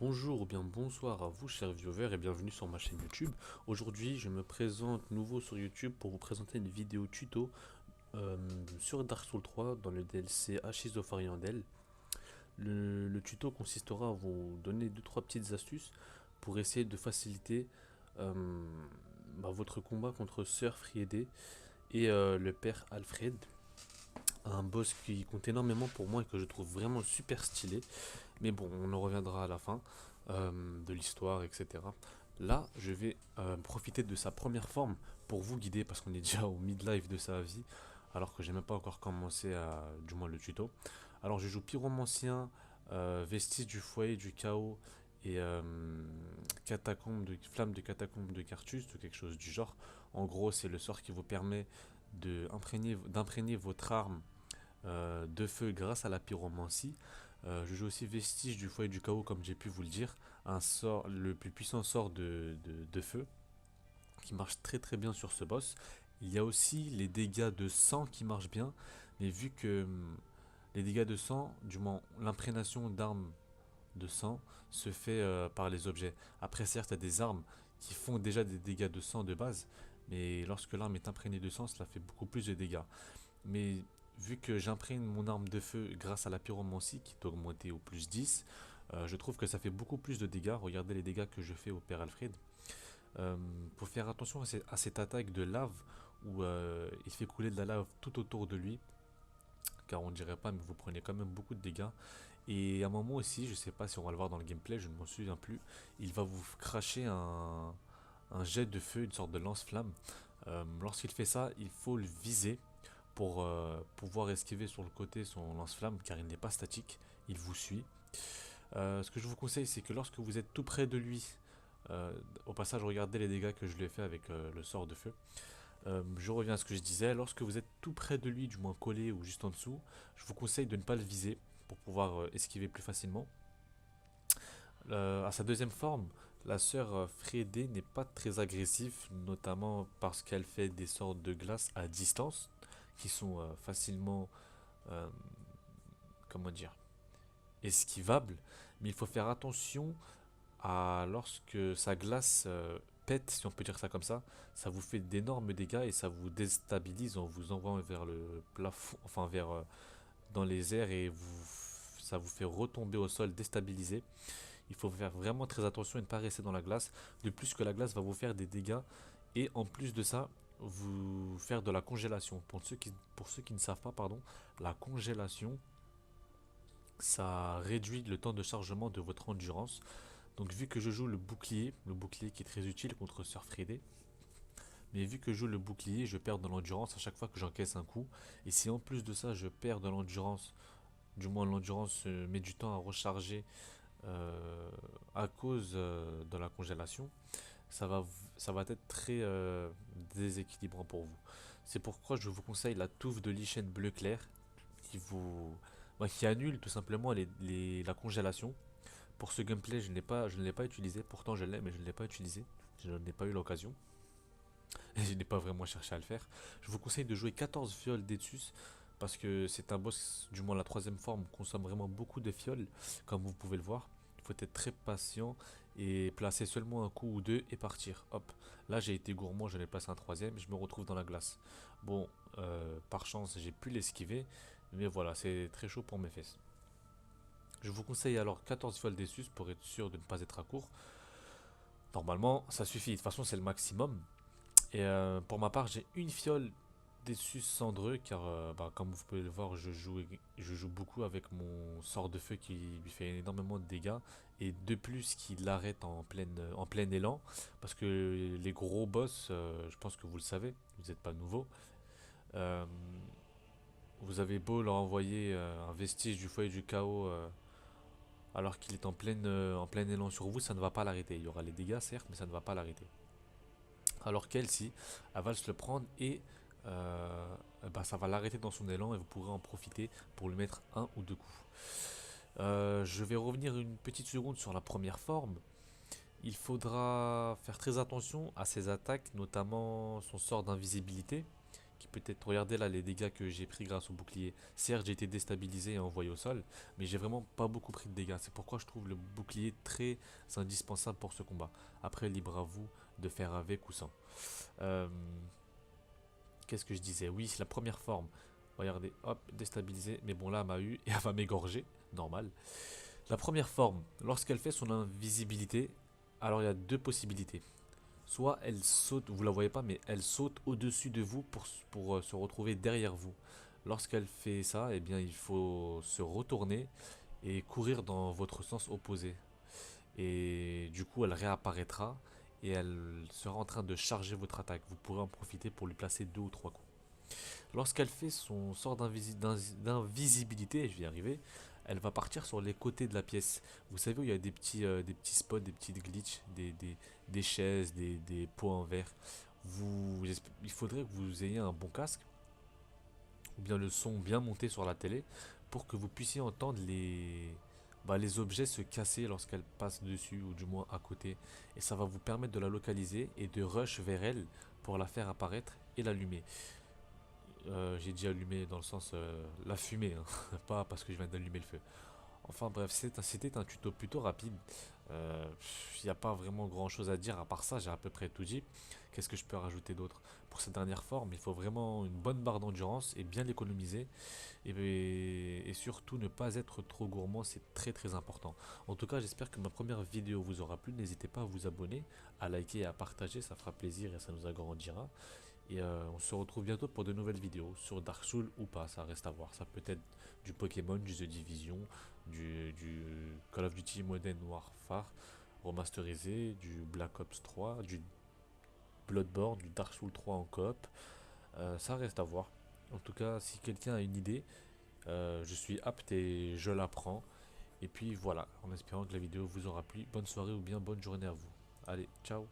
Bonjour ou bien bonsoir à vous chers viewers et bienvenue sur ma chaîne YouTube. Aujourd'hui je me présente nouveau sur YouTube pour vous présenter une vidéo tuto euh, sur Dark Souls 3 dans le DLC Ashes of Ariandel. Le tuto consistera à vous donner deux trois petites astuces pour essayer de faciliter euh, votre combat contre Sir Friede et le père Alfred. Un boss qui compte énormément pour moi et que je trouve vraiment super stylé. Mais bon, on en reviendra à la fin de l'histoire, etc. Là, je vais profiter de sa première forme pour vous guider parce qu'on est déjà au midlife de sa vie, alors que j'ai même pas encore commencé du moins le tuto. Alors, je joue pyromancien, vestige du foyer du chaos et flamme de catacombe de Cartus ou quelque chose du genre. En gros, c'est le sort qui vous permet d'imprégner votre arme de feu grâce à la pyromancie. Je joue aussi Vestige du foyer du chaos, comme j'ai pu vous le dire, un sort, le plus puissant sort de feu, qui marche très très bien sur ce boss. Il y a aussi les dégâts de sang qui marchent bien, mais vu que les dégâts de sang, du moins l'imprégnation d'armes de sang, se fait par les objets. Après, certes, il y a des armes qui font déjà des dégâts de sang de base, mais lorsque l'arme est imprégnée de sang, cela fait beaucoup plus de dégâts. Mais vu que j'imprègne mon arme de feu grâce à la pyromancie qui est augmentée au plus 10, je trouve que ça fait beaucoup plus de dégâts. Regardez les dégâts que je fais au père Alfred. Euh, faut faire attention à cette attaque de lave où il fait couler de la lave tout autour de lui, car on dirait pas, mais vous prenez quand même beaucoup de dégâts. Et à un moment aussi, je sais pas si on va le voir dans le gameplay, je ne m'en souviens plus, il va vous cracher un jet de feu, une sorte de lance-flamme. Lorsqu'il fait ça, il faut le viser pour pouvoir esquiver sur le côté son lance-flamme car il n'est pas statique, il vous suit. Ce que je vous conseille, c'est que lorsque vous êtes tout près de lui, euh, au passage, regardez les dégâts que je lui ai fait avec le sort de feu. Je reviens à ce que je disais, lorsque vous êtes tout près de lui, du moins collé ou juste en dessous, je vous conseille de ne pas le viser pour pouvoir esquiver plus facilement. À sa deuxième forme, la sœur Frédé n'est pas très agressive, notamment parce qu'elle fait des sorts de glace à distance qui sont facilement euh, comment dire, esquivable, mais il faut faire attention à lorsque sa glace pète, si on peut dire ça comme ça vous fait d'énormes dégâts et ça vous déstabilise en vous envoyant vers le plafond, enfin vers dans les airs et ça vous fait retomber au sol déstabilisé. Il faut faire vraiment très attention et ne pas rester dans la glace. De plus que la glace va vous faire des dégâts et en plus de ça, vous faire de la congélation. Pour ceux qui ne savent pas, pardon, la congélation, ça réduit le temps de chargement de votre endurance. Donc vu que je joue le bouclier qui est très utile contre Sir Friday, mais vu que je joue le bouclier, je perds de l'endurance à chaque fois que j'encaisse un coup. Et si en plus de ça je perds de l'endurance, du moins l'endurance met du temps à recharger euh, à cause de la congélation, ça va, ça va être très déséquilibrant pour vous. C'est pourquoi je vous conseille la touffe de lichen bleu clair qui vous, qui annule tout simplement la congélation. Pour ce gameplay, je ne l'ai pas utilisé. Pourtant, je l'ai, mais je ne l'ai pas utilisé. Je n'en ai pas eu l'occasion. Et je n'ai pas vraiment cherché à le faire. Je vous conseille de jouer 14 fioles d'Etsus. Parce que c'est un boss, du moins la troisième forme, consomme vraiment beaucoup de fioles. Comme vous pouvez le voir. Il faut être très patient et placer seulement un coup ou deux et partir. Hop. Là, j'ai été gourmand, j'en ai placé un troisième. Je me retrouve dans la glace. Bon, par chance, j'ai pu l'esquiver. Mais voilà, c'est très chaud pour mes fesses. Je vous conseille alors 14 fioles d'Essus pour être sûr de ne pas être à court. Normalement, ça suffit. De toute façon, c'est le maximum. Et pour ma part, j'ai une fiole d'Essus cendreux car, comme vous pouvez le voir, je joue beaucoup avec mon sort de feu qui lui fait énormément de dégâts. Et de plus, qui l'arrête en plein élan. Parce que les gros boss, je pense que vous le savez, vous n'êtes pas nouveau. Euh, vous avez beau leur envoyer un vestige du foyer du chaos alors qu'il est en plein élan sur vous, ça ne va pas l'arrêter. Il y aura les dégâts, certes, mais ça ne va pas l'arrêter. Alors qu'elle, si, elle va se le prendre et ça va l'arrêter dans son élan et vous pourrez en profiter pour lui mettre un ou deux coups. Je vais revenir une petite seconde sur la première forme. Il faudra faire très attention à ses attaques, notamment son sort d'invisibilité, qui peut être, regardez là les dégâts que j'ai pris grâce au bouclier. Certes, j'ai été déstabilisé et envoyé au sol, mais j'ai vraiment pas beaucoup pris de dégâts. C'est pourquoi je trouve le bouclier très indispensable pour ce combat. Après, libre à vous de faire avec ou sans. Euh, Qu'est-ce que je disais? Oui, c'est la première forme. Regardez, hop, déstabilisé. Mais bon, là, elle m'a eu et elle va m'égorger. Normal. La première forme, lorsqu'elle fait son invisibilité, alors il y a deux possibilités. Soit elle saute, vous la voyez pas, mais elle saute au-dessus de vous pour se retrouver derrière vous. Lorsqu'elle fait ça, eh bien, il faut se retourner et courir dans votre sens opposé. Et du coup, elle réapparaîtra et elle sera en train de charger votre attaque. Vous pourrez en profiter pour lui placer deux ou trois coups. Lorsqu'elle fait son sort d'invisibilité, je vais y arriver, elle va partir sur les côtés de la pièce. Vous savez où il y a des petits spots, des petits glitches, des chaises, des pots en verre. Il faudrait que vous ayez un bon casque ou bien le son bien monté sur la télé pour que vous puissiez entendre les objets se casser lorsqu'elle passe dessus ou du moins à côté. Et ça va vous permettre de la localiser et de rush vers elle pour la faire apparaître et l'allumer. J'ai dit allumer dans le sens la fumée, hein, pas parce que je viens d'allumer le feu. Enfin bref, c'était un tuto plutôt rapide. Il n'y a pas vraiment grand chose à dire à part ça, j'ai à peu près tout dit. Qu'est-ce que je peux rajouter d'autre? Pour cette dernière forme, il faut vraiment une bonne barre d'endurance et bien l'économiser. Et surtout ne pas être trop gourmand, c'est très très important. En tout cas, j'espère que ma première vidéo vous aura plu. N'hésitez pas à vous abonner, à liker et à partager, ça fera plaisir et ça nous agrandira. Et on se retrouve bientôt pour de nouvelles vidéos sur Dark Souls ou pas, ça reste à voir. Ça peut être du Pokémon, du The Division, du Call of Duty Modern Warfare remasterisé, du Black Ops 3, du Bloodborne, du Dark Souls 3 en coop. Ça reste à voir. En tout cas, si quelqu'un a une idée, je suis apte et je la prends. Et puis voilà, en espérant que la vidéo vous aura plu. Bonne soirée ou bien bonne journée à vous. Allez, ciao!